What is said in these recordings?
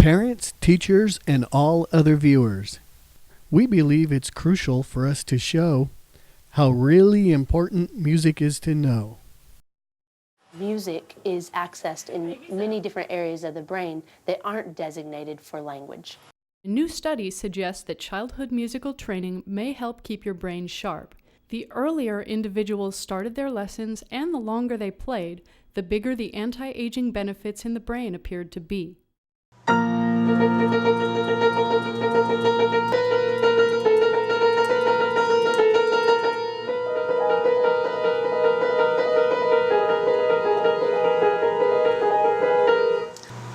Parents, teachers, and all other viewers, we believe it's crucial for us to show how really important music is to know. Music is accessed in many different areas of the brain that aren't designated for language. A new study suggests that childhood musical training may help keep your brain sharp. The earlier individuals started their lessons and the longer they played, the bigger the anti-aging benefits in the brain appeared to be.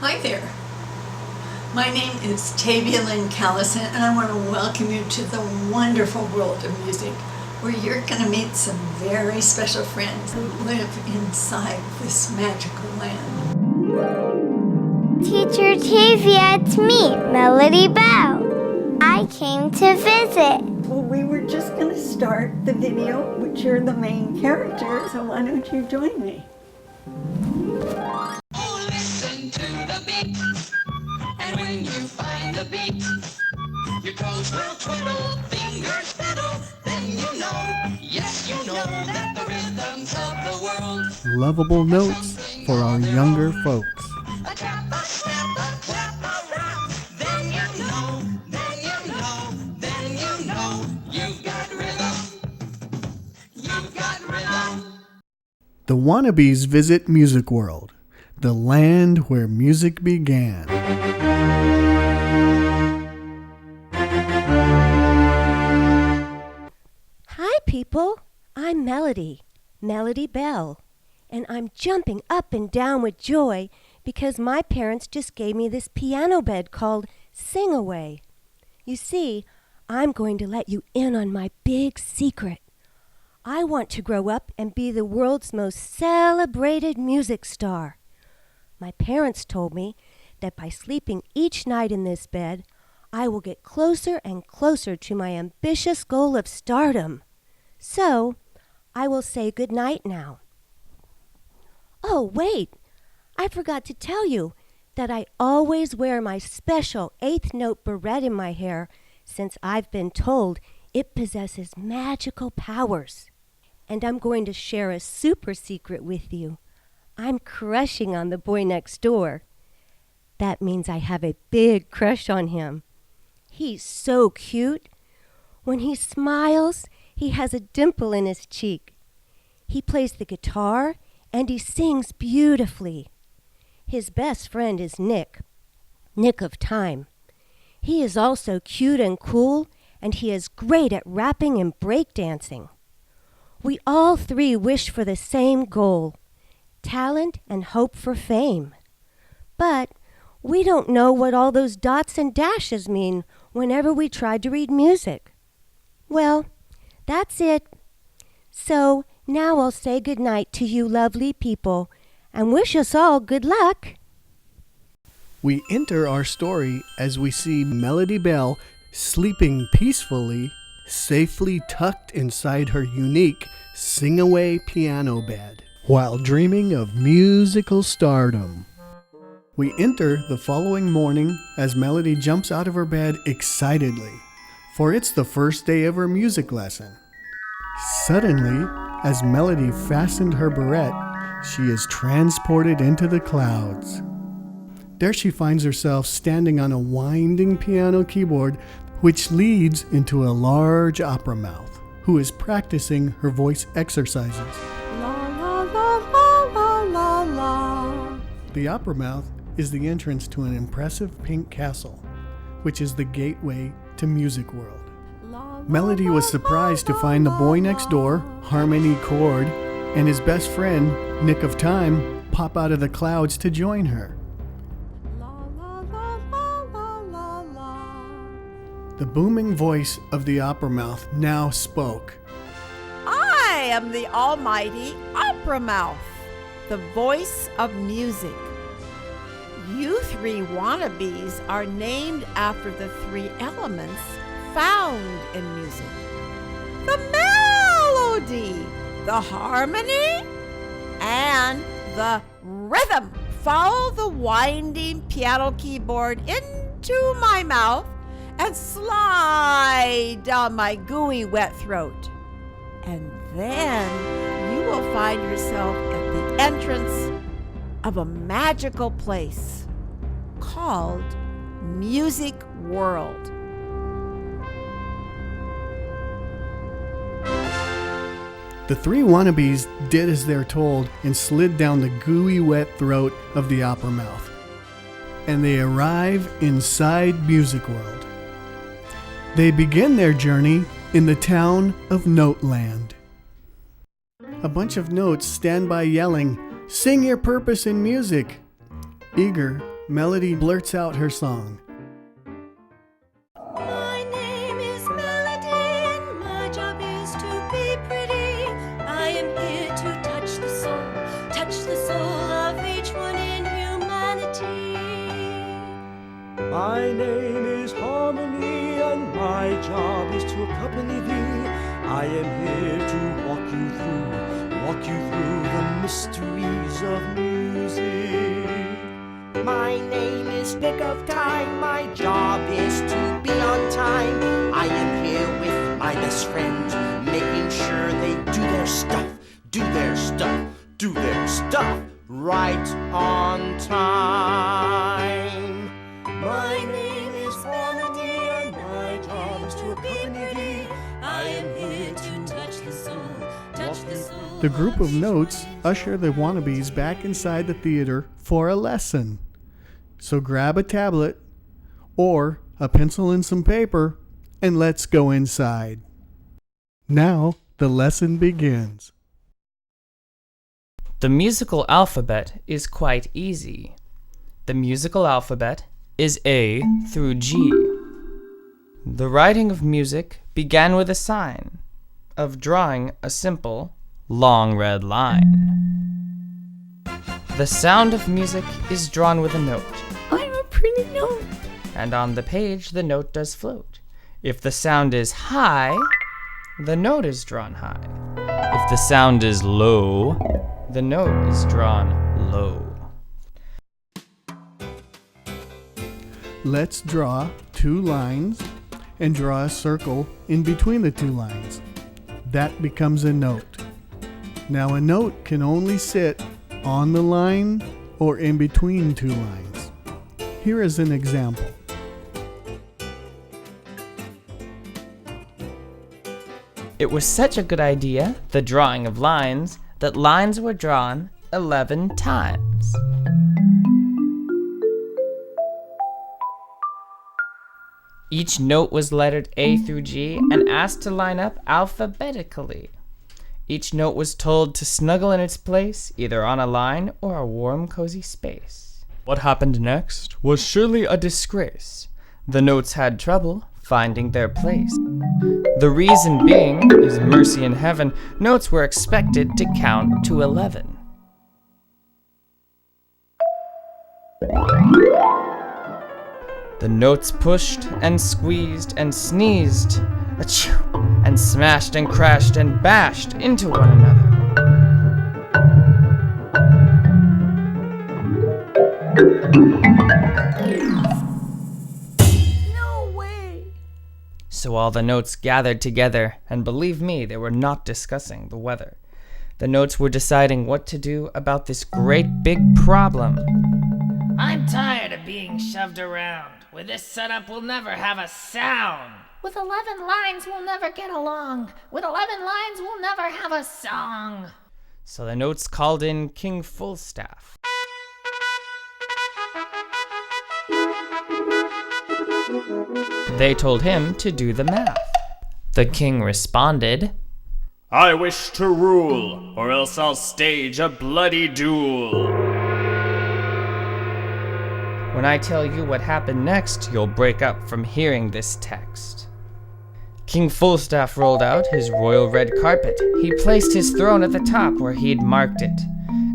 Hi there. My name is Tavia Lynn Callison, and I want to welcome you to the wonderful world of music, where you're going to meet some very special friends who live inside this magical land. Teacher Tavia, it's me, Melody Bell. I came to visit. Well, we were just going to start the video, which you're the main character, so why don't you join me? Oh, listen to the beat, and when you find the beat, your toes will twiddle, fingers fiddle, then you know, yes, you know that the rhythms of the world. Lovable notes for our younger folks. A tap, a snap, a clap, a rap, then you know, then you know, then you know, you've got rhythm, you've got rhythm. The Wannabes visit Music World, the land where music began. Hi, people. I'm Melody Bell, and I'm jumping up and down with joy because my parents just gave me this piano bed called Sing Away. You see, I'm going to let you in on my big secret. I want to grow up and be the world's most celebrated music star. My parents told me that by sleeping each night in this bed, I will get closer and closer to my ambitious goal of stardom. So, I will say good night now. Oh, wait! I forgot to tell you that I always wear my special 8th note barrette in my hair since I've been told it possesses magical powers. And I'm going to share a super secret with you. I'm crushing on the boy next door. That means I have a big crush on him. He's so cute. When he smiles, he has a dimple in his cheek. He plays the guitar and he sings beautifully. His best friend is Nick of Time. He is also cute and cool, and he is great at rapping and breakdancing. We all three wish for the same goal, talent and hope for fame. But we don't know what all those dots and dashes mean whenever we try to read music. Well, that's it. So now I'll say goodnight to you lovely people and wish us all good luck. We enter our story as we see Melody Bell sleeping peacefully, safely tucked inside her unique Sing-Away piano bed, while dreaming of musical stardom. We enter the following morning as Melody jumps out of her bed excitedly, for it's the first day of her music lesson. Suddenly, as Melody fastened her barrette, she is transported into the clouds. There she finds herself standing on a winding piano keyboard which leads into a large opera mouth, who is practicing her voice exercises. La la la la la la la. The opera mouth is the entrance to an impressive pink castle, which is the gateway to Music World. Melody was surprised to find the boy next door, Harmony Cord, and his best friend, Nick of Time, pop out of the clouds to join her. The booming voice of the opera mouth now spoke. I am the almighty opera mouth, the voice of music. You three wannabes are named after the three elements found in music: the melody, the harmony, and the rhythm. follow the winding piano keyboard into my mouth and slide down my gooey wet throat. And then you will find yourself at the entrance of a magical place called Music World. The three wannabes did as they're told and slid down the gooey wet throat of the opera mouth. And they arrive inside Music World. They begin their journey in the town of Noteland. A bunch of notes stand by yelling, "Sing your purpose in music." Eager, Melody blurts out her song. My name is Melody, and my job is to be pretty. I am here to touch the soul of each one in humanity. My name is Harmony, and my job is to accompany thee. I am here to walk you through the mysteries of music. My name is Nick of Time, my job is to be on time. I am here with my best friends, making sure they do their stuff right on time. My name is Melody, and my job is to accompany thee. I am here to touch the soul. The group of notes usher the wannabes back inside the theater for a lesson. So grab a tablet or a pencil and some paper and let's go inside. Now the lesson begins. The musical alphabet is quite easy. The musical alphabet is A through G. The writing of music began with a sign of drawing a simple, long red line. The sound of music is drawn with a note. I'm a pretty note. And on the page, the note does float. If the sound is high, the note is drawn high. If the sound is low, the note is drawn low. Let's draw two lines and draw a circle in between the two lines. That becomes a note. Now a note can only sit on the line or in between two lines. Here is an example. It was such a good idea, the drawing of lines, that lines were drawn 11 times. Each note was lettered A through G and asked to line up alphabetically. Each note was told to snuggle in its place, either on a line or a warm, cozy space. What happened next was surely a disgrace. The notes had trouble finding their place. The reason being is mercy in heaven. Notes were expected to count to 11. The notes pushed and squeezed and sneezed, achoo, and smashed and crashed and bashed into one another. No way! So all the notes gathered together, and believe me, they were not discussing the weather. The notes were deciding what to do about this great big problem. I'm tired of being shoved around. With this setup, we'll never have a sound. With 11 lines, we'll never get along. With 11 lines, we'll never have a song. So the notes called in King Fullstaff. They told him to do the math. The king responded, I wish to rule, or else I'll stage a bloody duel. When I tell you what happened next, you'll break up from hearing this text. King Fullstaff rolled out his royal red carpet. He placed his throne at the top where he'd marked it.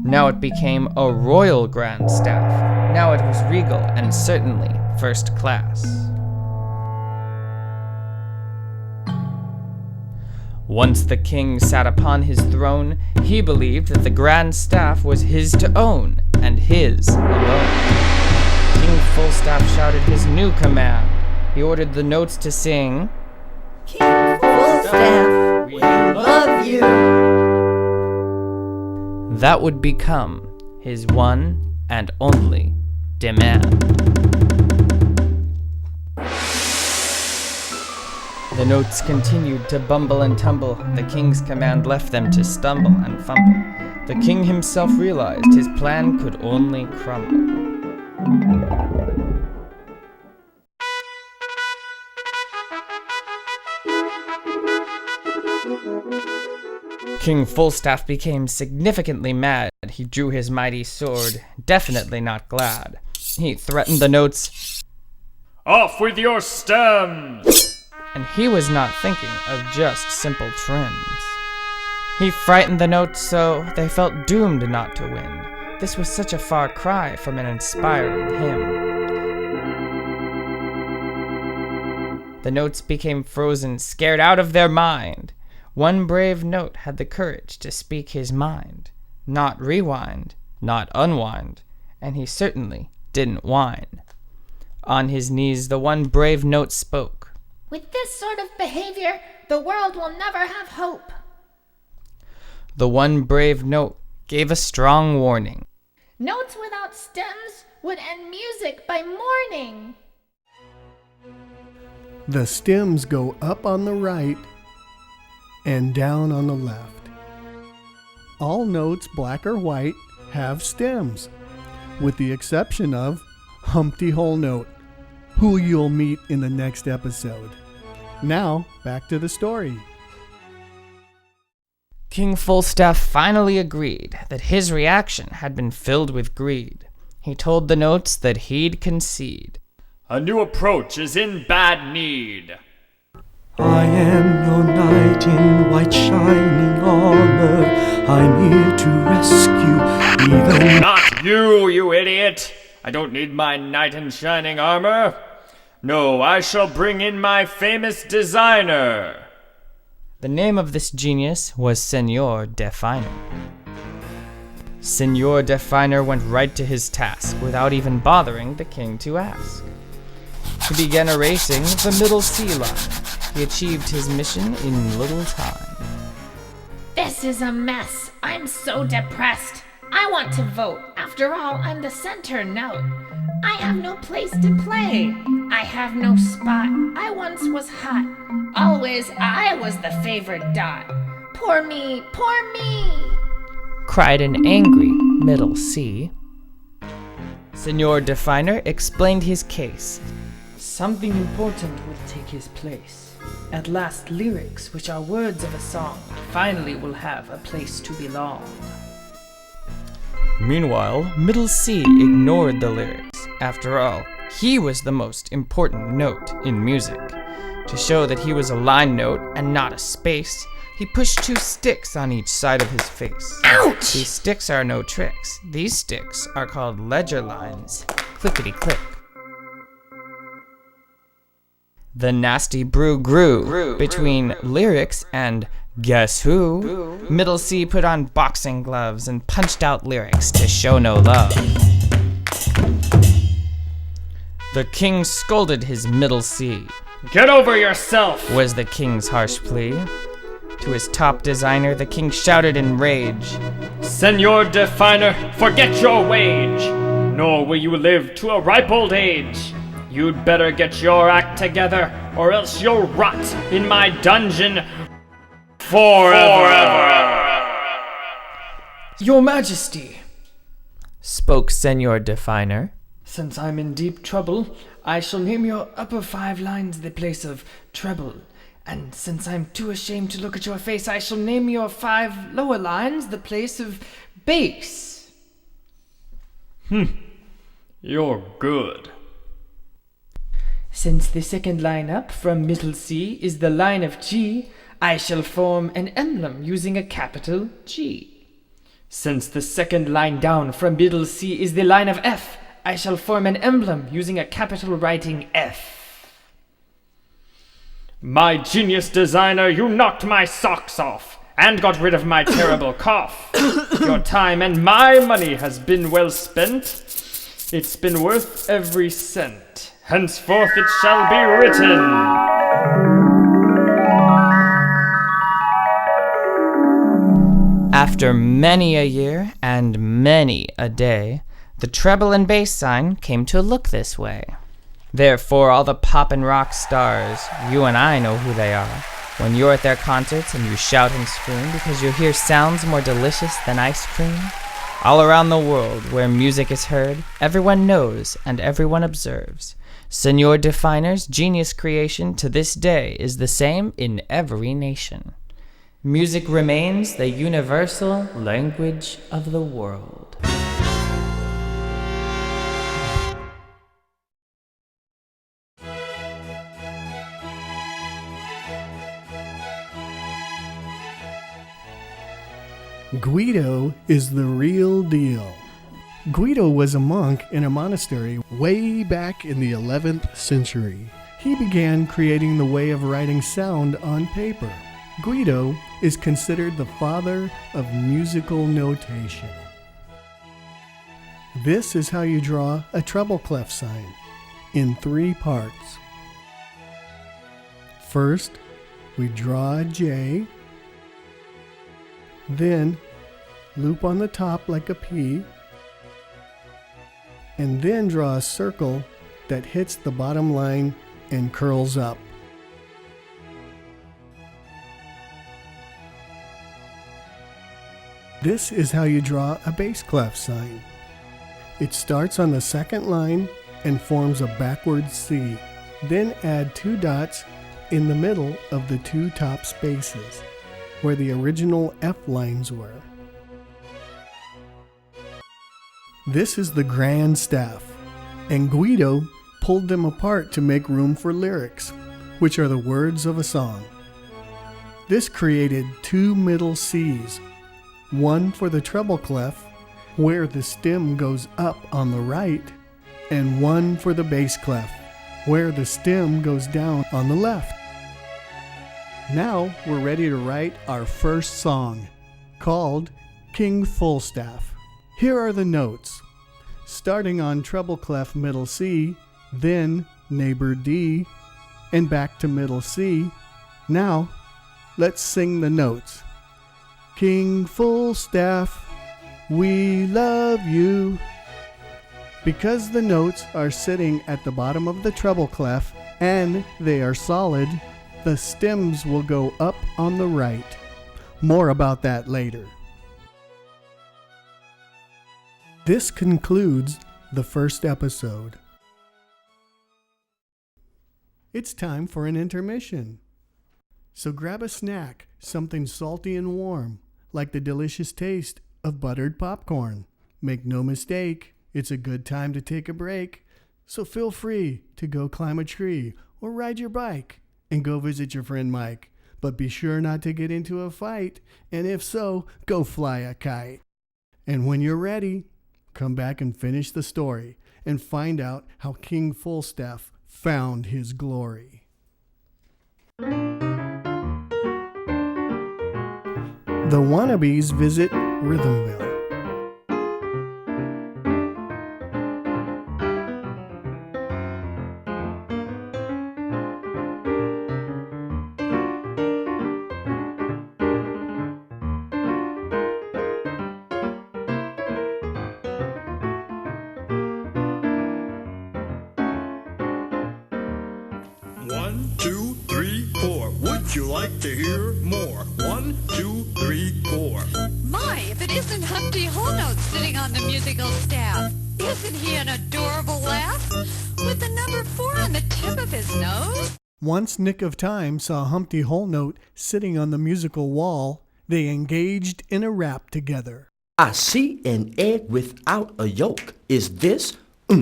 Now it became a royal grand staff. Now it was regal and certainly first class. Once the king sat upon his throne, he believed that the grand staff was his to own, and his alone. King Fullstaff shouted his new command. He ordered the notes to sing, King Fullstaff, we love you. That would become his one and only demand. The notes continued to bumble and tumble. The king's command left them to stumble and fumble. The king himself realized his plan could only crumble. King Fullstaff became significantly mad. He drew his mighty sword, definitely not glad. He threatened the notes, "Off with your stems!" And he was not thinking of just simple trims. He frightened the notes so they felt doomed not to win. This was such a far cry from an inspiring hymn. The notes became frozen, scared out of their mind. One brave note had the courage to speak his mind. Not rewind, not unwind, and he certainly didn't whine. On his knees, the one brave note spoke. With this sort of behavior, the world will never have hope. The one brave note gave a strong warning. Notes without stems would end music by morning. The stems go up on the right and down on the left. All notes, black or white, have stems, with the exception of Humpty Whole Note, who you'll meet in the next episode. Now, back to the story. King Fullstaff finally agreed that his reaction had been filled with greed. He told the notes that he'd concede. "A new approach is in bad need." I am your knight in white shining armor. I'm here to rescue even... Not you, you idiot! I don't need my knight in shining armor. No, I shall bring in my famous designer. The name of this genius was Senor Definer. Senor Definer went right to his task without even bothering the king to ask. He began erasing the middle C line. He achieved his mission in little time. This is a mess. I'm so depressed. I want to vote. After all, I'm the center note. I have no place to play. I have no spot. I once was hot. Always I was the favored dot. Poor me, poor me! Cried an angry middle C. Senor Definer explained his case. Something important will take his place. At last, lyrics, which are words of a song, finally will have a place to belong. Meanwhile, middle C ignored the lyrics. After all, he was the most important note in music. To show that he was a line note and not a space, he pushed 2 sticks on each side of his face. Ouch! These sticks are no tricks. These sticks are called ledger lines. Clickety-click. The nasty brew grew between lyrics and guess who? Middle C put on boxing gloves and punched out lyrics to show no love. The king scolded his middle C. "Get over yourself!" was the king's harsh plea. To his top designer, the king shouted in rage, "Senor Definer, forget your wage, nor will you live to a ripe old age. You'd better get your act together, or else you'll rot in my dungeon forever." Your Majesty, spoke Senor Definer, since I'm in deep trouble, I shall name your upper 5 lines the place of treble. And since I'm too ashamed to look at your face, I shall name your 5 lower lines the place of bass. You're good. Since the second line up from middle C is the line of G, I shall form an emblem using a capital G. Since the second line down from middle C is the line of F, I shall form an emblem using a capital writing F. My genius designer, you knocked my socks off and got rid of my terrible cough. Your time and my money has been well spent. It's been worth every cent. Henceforth it shall be written. After many a year and many a day, the treble and bass sign came to look this way. Therefore, all the pop and rock stars, you and I know who they are. When you're at their concerts and you shout and scream because you hear sounds more delicious than ice cream, all around the world where music is heard, everyone knows and everyone observes. Senor Definer's genius creation to this day is the same in every nation. Music remains the universal language of the world. Guido is the real deal. Guido was a monk in a monastery way back in the 11th century. He began creating the way of writing sound on paper. Guido is considered the father of musical notation. This is how you draw a treble clef sign in 3 parts. First, we draw a J, then loop on the top like a P, and then draw a circle that hits the bottom line and curls up. This is how you draw a bass clef sign. It starts on the second line and forms a backward C. Then add 2 dots in the middle of the 2 top spaces, where the original F lines were. This is the grand staff, and Guido pulled them apart to make room for lyrics, which are the words of a song. This created 2 middle Cs, one for the treble clef, where the stem goes up on the right, and one for the bass clef, where the stem goes down on the left. Now we're ready to write our first song, called King Fullstaff. Here are the notes. Starting on treble clef middle C, then neighbor D, and back to middle C. Now, let's sing the notes. King Fullstaff, we love you. Because the notes are sitting at the bottom of the treble clef and they are solid, the stems will go up on the right. More about that later. This concludes the first episode. It's time for an intermission. So grab a snack, something salty and warm, like the delicious taste of buttered popcorn. Make no mistake, it's a good time to take a break. So feel free to go climb a tree or ride your bike and go visit your friend Mike. But be sure not to get into a fight, and if so, go fly a kite. And when you're ready, come back and finish the story and find out how King Fullstaff found his glory. The Wannabes visit Rhythmville. One, two, three, four. Would you like to hear more? 1, 2, 3, 4. My, if it isn't Humpty Holnote sitting on the musical staff. Isn't he an adorable laugh? With the number 4 on the tip of his nose? Once Nick of Time saw Humpty Holnote sitting on the musical wall, they engaged in a rap together. I see an egg without a yolk. Is this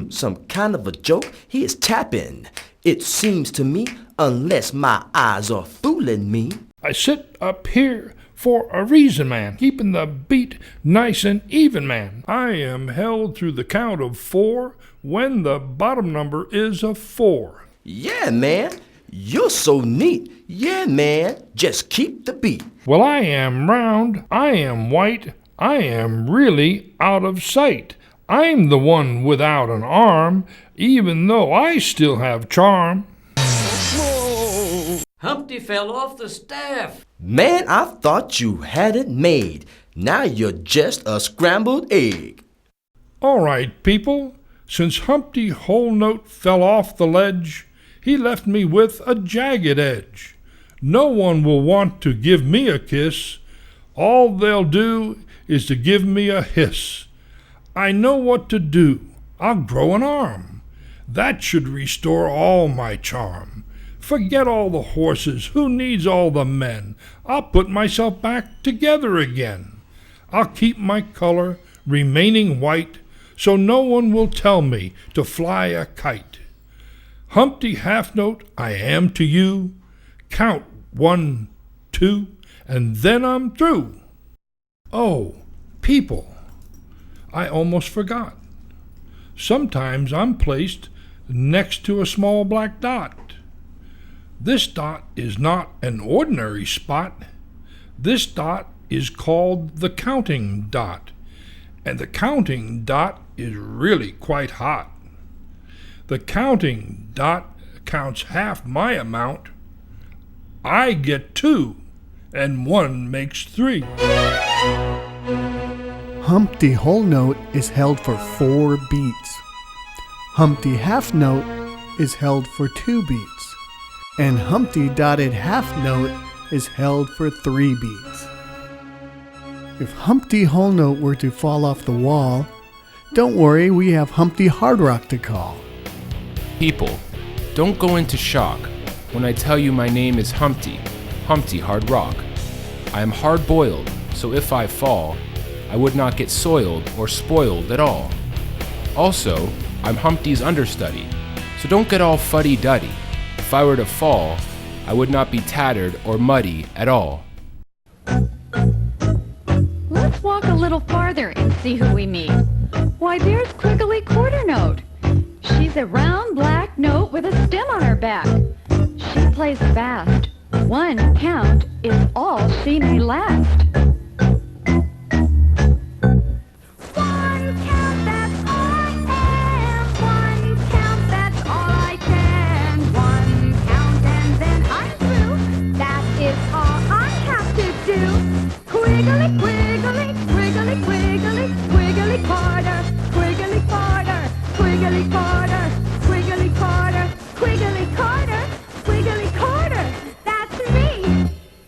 some kind of a joke? He is tapping. It seems to me, unless my eyes are fooling me. I sit up here for a reason, man. Keeping the beat nice and even, man. I am held through the count of 4 when the bottom number is a 4. Yeah, man. You're so neat. Yeah, man, just keep the beat. Well, I am round, I am white, I am really out of sight. I'm the one without an arm, even though I still have charm. Whoa! Humpty fell off the staff. Man, I thought you had it made. Now you're just a scrambled egg. All right, people, since Humpty Whole Note fell off the ledge, he left me with a jagged edge. No one will want to give me a kiss. All they'll do is to give me a hiss. I know what to do. I'll grow an arm. That should restore all my charm. Forget all the horses. Who needs all the men? I'll put myself back together again. I'll keep my color remaining white, so no one will tell me to fly a kite. Humpty Half Note, I am to you. Count 1, 2, and then I'm through. Oh, people, I almost forgot. Sometimes I'm placed next to a small black dot. This dot is not an ordinary spot. This dot is called the counting dot, and the counting dot is really quite hot. The counting dot counts half my amount. I get 2, and 1 makes 3. Humpty Whole Note is held for 4 beats. Humpty Half Note is held for 2 beats. And Humpty Dotted Half Note is held for 3 beats. If Humpty Whole Note were to fall off the wall, don't worry, we have Humpty Hard Rock to call. People, don't go into shock when I tell you my name is Humpty, Humpty Hard Rock. I am hard-boiled, so if I fall, I would not get soiled or spoiled at all. Also, I'm Humpty's understudy, so don't get all fuddy-duddy. If I were to fall, I would not be tattered or muddy at all. Let's walk a little farther and see who we meet. Why, there's Quiggly Quarter Note. She's a round black note with a stem on her back. She plays fast. 1 count is all she may last. 1 count, that's all I am. 1 count, that's all I can. 1 count and then I'm through. That is all I have to do. Quiggly, quiggly, quiggly, quiggly, quiggly quarter, quiggly quarter, quiggly quarter, quiggly quarter, quiggly quarter, quiggly quarter. That's me.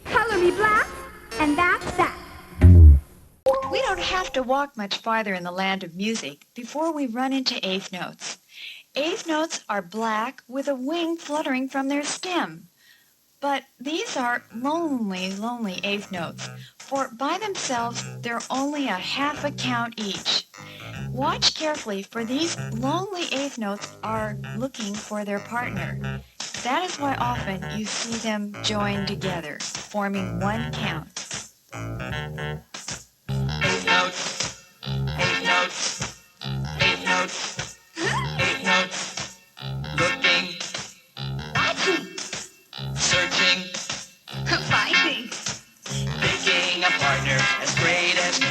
Color me black, and that's that. We don't have to walk much farther in the land of music before we run into eighth notes. Eighth notes are black with a wing fluttering from their stem. But these are lonely, lonely eighth notes, for by themselves they're only a half a count each. Watch carefully, for these lonely eighth notes are looking for their partner. That is why often you see them joined together, forming 1 count. 8 notes, 8 notes, 8 notes, 8 notes, looking, searching, Finding. picking a partner as great as me.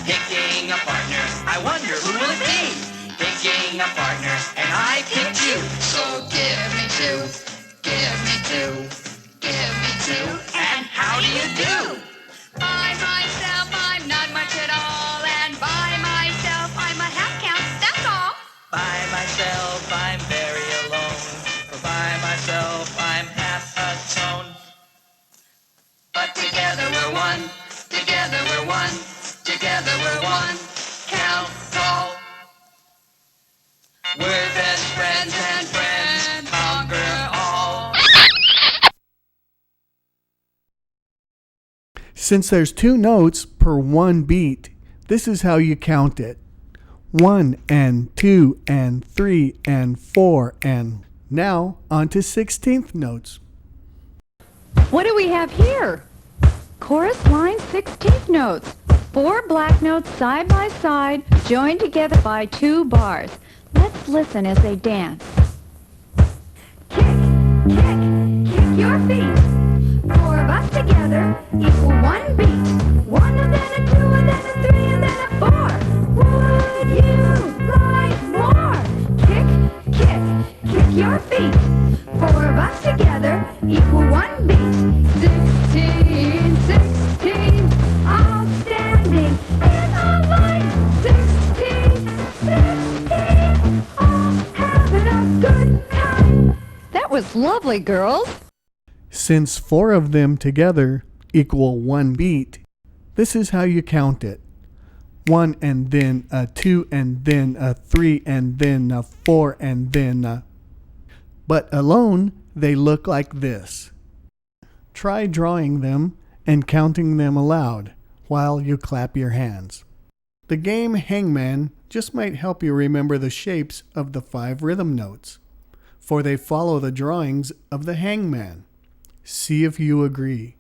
Picking a partner, I wonder who will it be? Picking a partner, and I picked you. So give me 2, give me 2, give me 2, and how do you do? By myself, I'm not much at all, and by myself, I'm a half count, that's all. By myself, I'm very alone. For by myself, I'm half a tone. But together we're 1, together we're 1, together we're 1. Count all. We're best friends and friends conquer all. Since there's 2 notes per 1 beat, this is how you count it. 1 and 2 and 3 and 4 and now on to 16th notes. What do we have here? Chorus line 16th notes. 4 black notes side by side, joined together by 2 bars. Let's listen as they dance. Kick, kick, your feet. Four of us together equal one beat. One and then a two and then a three and then a four. Would you like more? Kick, kick, kick your feet. Four of us together equal one beat. 16, 16, all standing in a line. 16, 16, all having a good time. That was lovely, girls. Since 4 of them together equal 1 beat, this is how you count it. 1 and then a 2 and then a 3 and then a 4 and then a... But alone, they look like this. Try drawing them and counting them aloud while you clap your hands. The game Hangman just might help you remember the shapes of the 5 rhythm notes, for they follow the drawings of the hangman. See if you agree.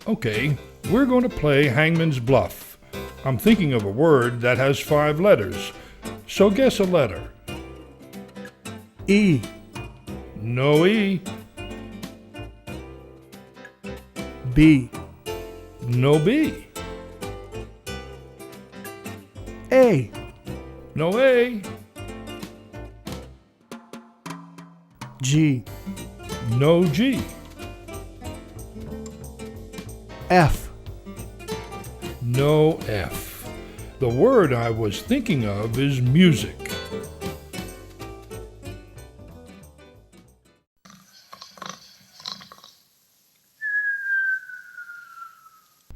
Okay, we're going to play Hangman's Bluff. I'm thinking of a word that has 5 letters, so guess a letter. E. No E. B. No B. A. No A. G. No G. F. No F. The word I was thinking of is music.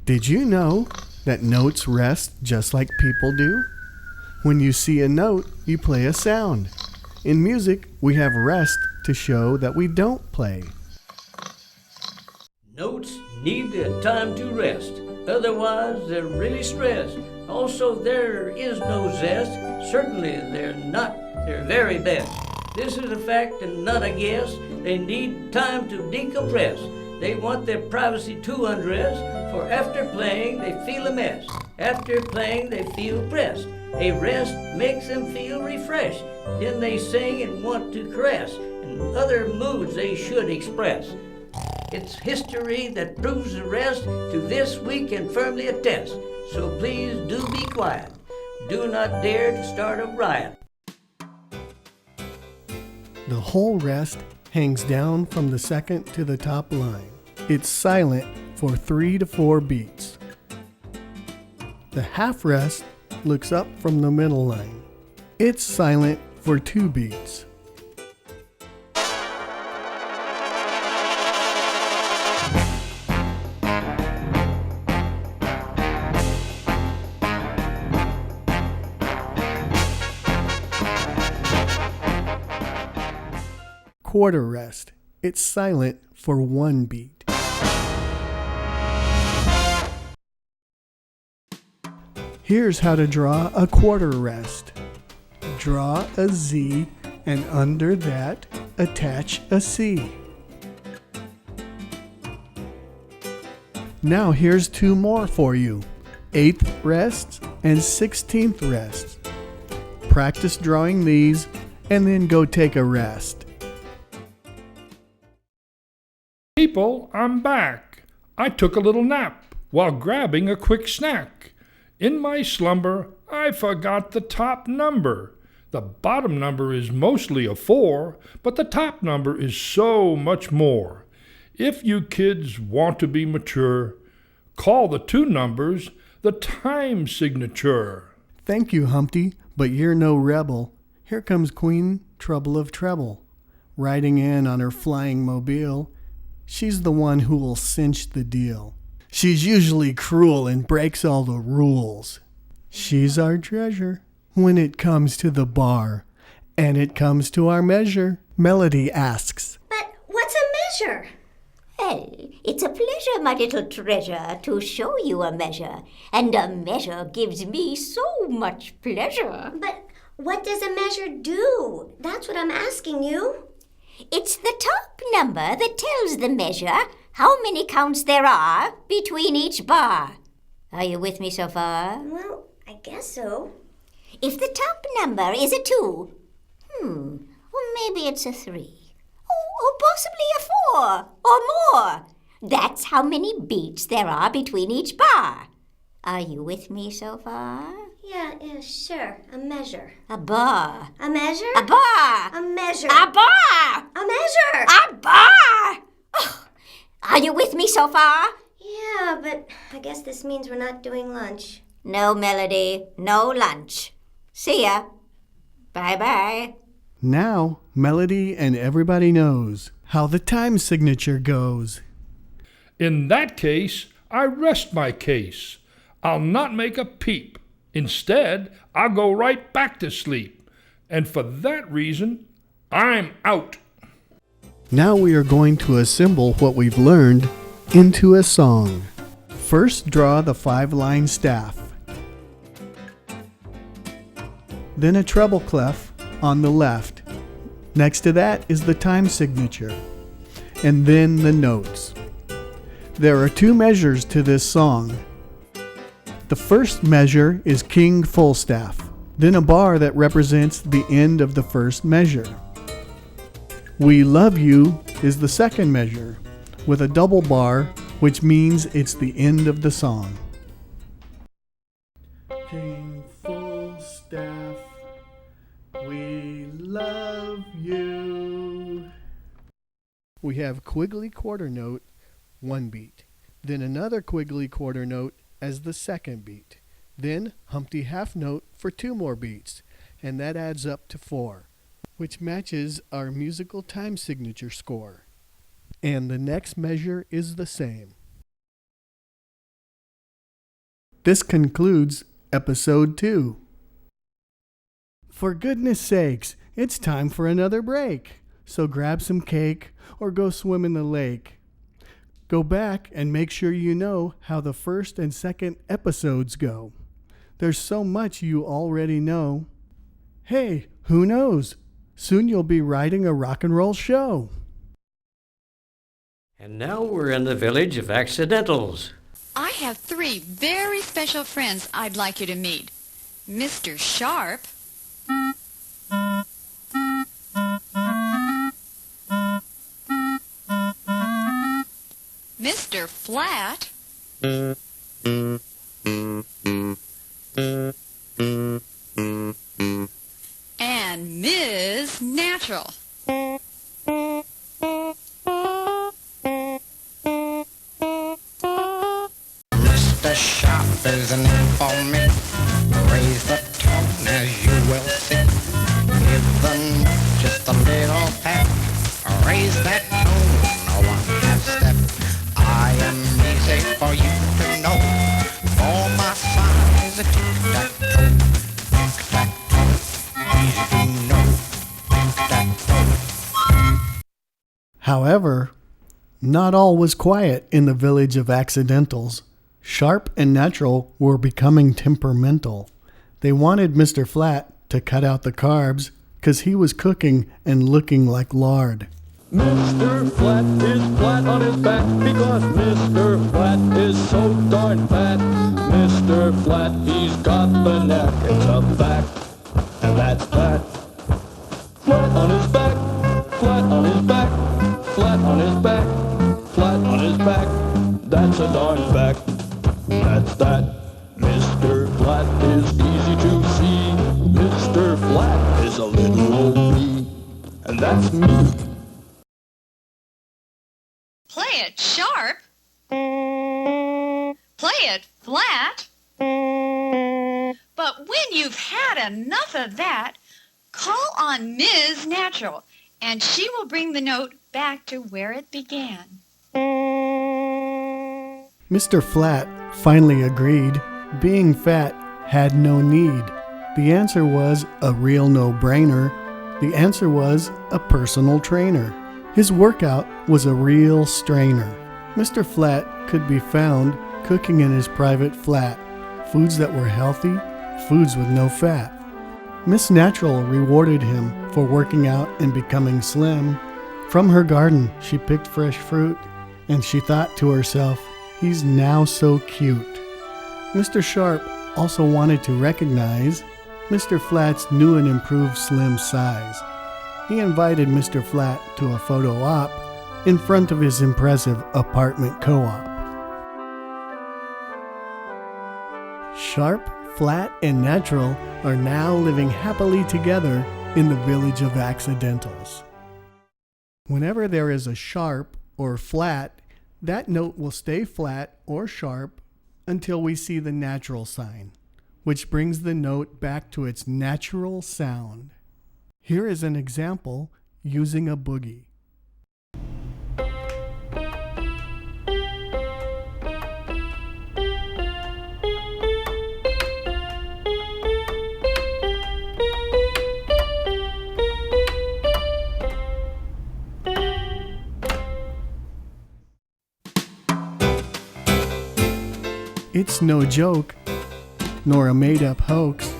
Did you know that notes rest just like people do? When you see a note, you play a sound. In music, we have rest to show that we don't play. Notes need their time to rest, otherwise they're really stressed. Also, there is no zest. Certainly, they're not their very best. This is a fact and not a guess. They need time to decompress. They want their privacy to undress, for after playing they feel a mess. After playing they feel pressed. A rest makes them feel refreshed. Then they sing and want to caress, and other moods they should express. It's history that proves the rest. To this we can firmly attest. So please do be quiet. Do not dare to start a riot. The whole rest hangs down from the second to the top line. It's silent for 3 to 4 beats. The half rest looks up from the middle line. It's silent for 2 beats. Quarter rest. It's silent for 1 beat. Here's how to draw a quarter rest. Draw a Z and under that attach a C. Now here's 2 more for you. 8th rests and 16th rests. Practice drawing these and then go take a rest. People, I'm back. I took a little nap while grabbing a quick snack. In my slumber, I forgot the top number. The bottom number is mostly a 4, but the top number is so much more. If you kids want to be mature, call the 2 numbers the time signature. Thank you, Humpty, but you're no rebel. Here comes Queen Trouble of Treble, riding in on her flying mobile. She's the one who will cinch the deal. She's usually cruel and breaks all the rules. She's our treasure when it comes to the bar, and it comes to our measure. Melody asks, But what's a measure? Well, it's a pleasure, my little treasure, to show you a measure. And a measure gives me so much pleasure. But what does a measure do? That's what I'm asking you. It's the top number that tells the measure how many counts there are between each bar. Are you with me so far? Well, I guess so. If the top number is a 2, or maybe it's a 3. Oh, or possibly a 4 or more. That's how many beats there are between each bar. Are you with me so far? Yeah, sure. A measure. A bar. A measure? A bar. A measure. A bar. A measure. A bar. Oh, are you with me so far? Yeah, but I guess this means we're not doing lunch. No, Melody. No lunch. See ya. Bye-bye. Now, Melody and everybody knows how the time signature goes. In that case, I rest my case. I'll not make a peep. Instead, I'll go right back to sleep. And for that reason, I'm out. Now we are going to assemble what we've learned into a song. First, draw the 5-line staff. Then a treble clef on the left. Next to that is the time signature. And then the notes. There are 2 measures to this song. The first measure is King full staff, then a bar that represents the end of the first measure. We Love You is the second measure, with a double bar, which means it's the end of the song. King full staff, we love you. We have Quigley quarter note, 1 beat, then another Quigley quarter note as the second beat, then Humpty half note for 2 more beats, and that adds up to 4, which matches our musical time signature score. And the next measure is the same. This concludes episode 2. For goodness sakes, it's time for another break. So grab some cake or go swim in the lake. Go back and make sure you know how the first and second episodes go. There's so much you already know. Hey, who knows? Soon you'll be writing a rock and roll show. And now we're in the village of accidentals. I have 3 very special friends I'd like you to meet. Mr. Sharp, Mr. Flat, and Ms. Natural. Mr. Sharp is a name for me. Raise the tone as you will see. Give the note just a little pep. Raise that tone a 1/2 step. I am easy for you to know. For my size, a tic-tac-toe. Tic-tac-toe, easy to know. Tic-tac-toe. However, not all was quiet in the village of accidentals. Sharp and Natural were becoming temperamental. They wanted Mr. Flat to cut out the carbs because he was cooking and looking like lard. Mr. Flat is flat on his back because Mr. Flat is so darn fat. Mr. Flat, he's got the knack. It's a fact, and that's that. Flat on his back, flat on his back, flat on his back, flat on his back. That's a darn fact. That's that. Mr. Flat is easy to see. Mr. Flat is a little OB. And that's me. Play it sharp. Play it flat. But when you've had enough of that, call on Ms. Natural, and she will bring the note back to where it began. Mr. Flat finally agreed. Being fat had no need. The answer was a real no-brainer. The answer was a personal trainer. His workout was a real strainer. Mr. Flat could be found cooking in his private flat. Foods that were healthy, foods with no fat. Miss Natural rewarded him for working out and becoming slim. From her garden, she picked fresh fruit, and she thought to herself, he's now so cute. Mr. Sharp also wanted to recognize Mr. Flat's new and improved slim size. he invited Mr. Flat to a photo op in front of his impressive apartment co-op. Sharp, Flat, and Natural are now living happily together in the village of accidentals. Whenever there is a sharp or flat, that note will stay flat or sharp until we see the natural sign, which brings the note back to its natural sound. Here is an example using a boogie. It's no joke, nor a made-up hoax.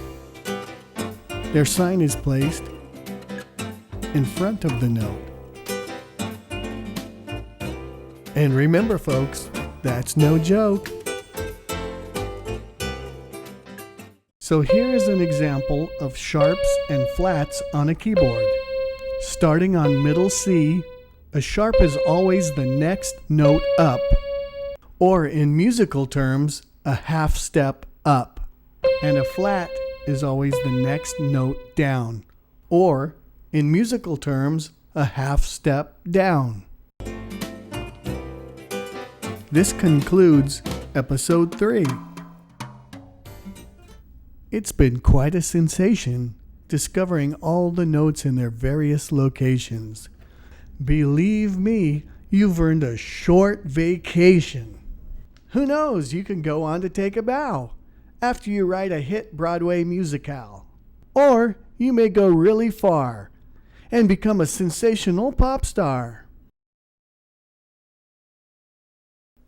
Their sign is placed in front of the note. And remember, folks, that's no joke. So here is an example of sharps and flats on a keyboard. Starting on middle C, a sharp is always the next note up, or in musical terms, a half step up, and a flat is always the next note down, or in musical terms, a half step down. This concludes episode 3. It's been quite a sensation discovering all the notes in their various locations. Believe me, you've earned a short vacation. Who knows, you can go on to take a bow after you write a hit Broadway musicale. Or you may go really far and become a sensational pop star.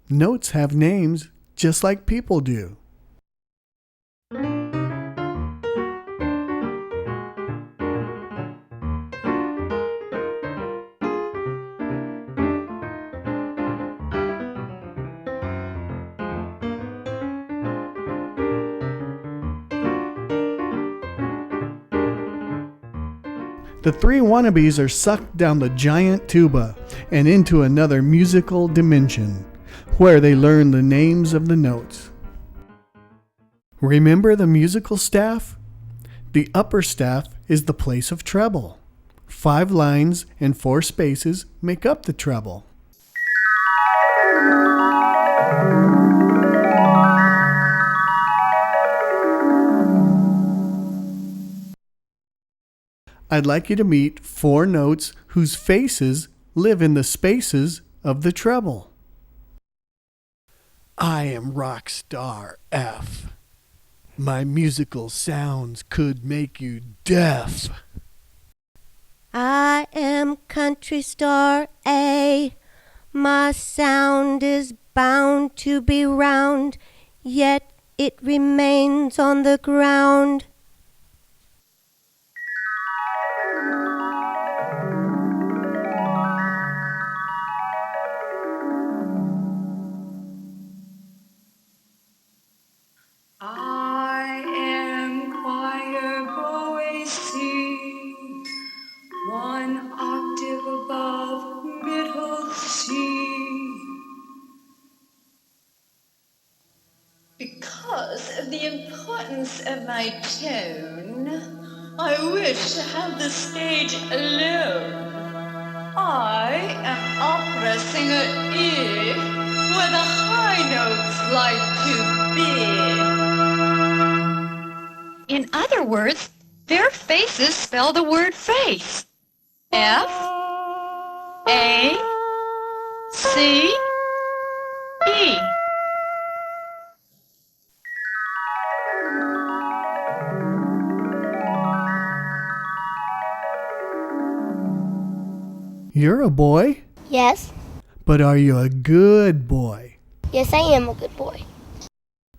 Notes have names just like people do. The three wannabes are sucked down the giant tuba and into another musical dimension, where they learn the names of the notes. Remember the musical staff? The upper staff is the place of treble. 5 lines and 4 spaces make up the treble. I'd like you to meet 4 notes whose faces live in the spaces of the treble. I am rock star F. My musical sounds could make you deaf. I am country star A. My sound is bound to be round, yet it remains on the ground. I am choir boy C, 1 octave above middle C. Because of the importance of my tone, I wish to have the stage alone. I am opera singer E, where the high notes like to be. In other words, their faces spell the word face. F, A, C, E. You're a boy? Yes. But are you a good boy? Yes, I am a good boy.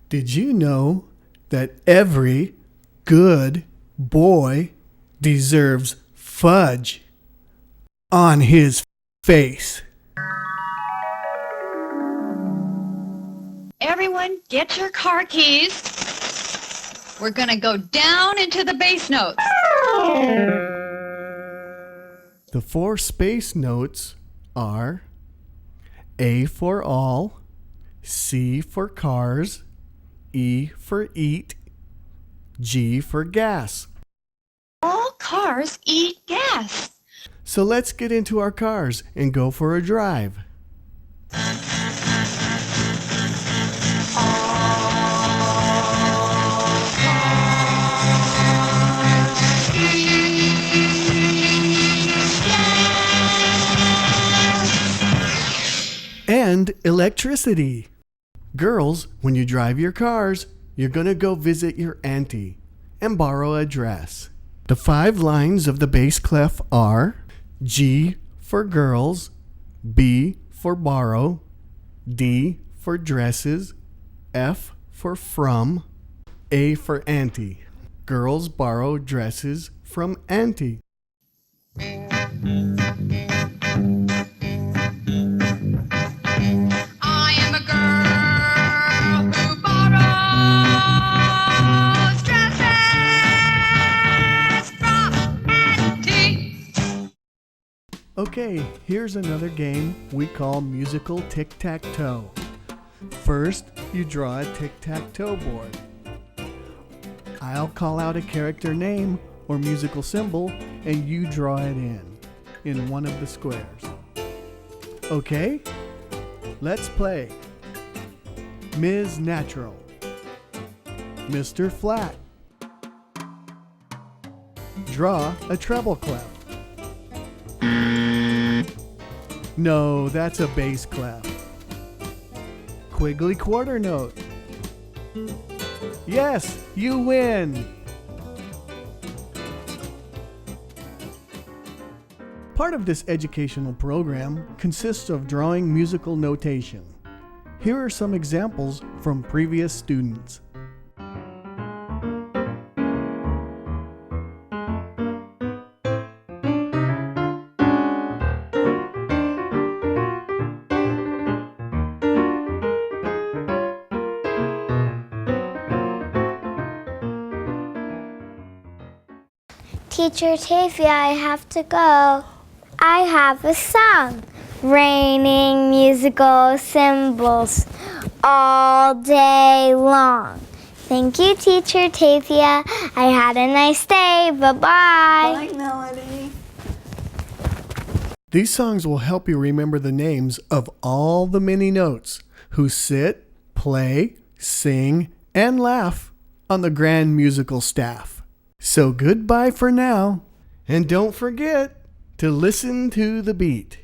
Did you know that every good boy deserves fudge on his face? Everyone, get your car keys. We're gonna go down into the bass notes. The 4 space notes are A for all, C for cars, E for eat, G for gas. All cars eat gas. So let's get into our cars and go for a drive. And electricity. Girls, when you drive your cars, you're going to go visit your auntie and borrow a dress. The 5 lines of the bass clef are G for girls, B for borrow, D for dresses, F for from, A for auntie. Girls borrow dresses from auntie. I am a girl who borrows dresses from Auntie. Okay, here's another game we call musical tic-tac-toe. First, you draw a tic-tac-toe board. I'll call out a character name or musical symbol and you draw it in one of the squares. Okay? Let's play. Ms. Natural, Mr. Flat. Draw a treble clef. No, that's a bass clef. Quiggly quarter note. Yes, you win. Part of this educational program consists of drawing musical notation. Here are some examples from previous students. Teacher Tavia, I have to go. I have a song. Raining musical cymbals all day long. Thank you, Teacher Tavia. I had a nice day. Bye-bye. Bye, Melody. These songs will help you remember the names of all the many notes who sit, play, sing, and laugh on the grand musical staff. So goodbye for now, and don't forget to listen to the beat.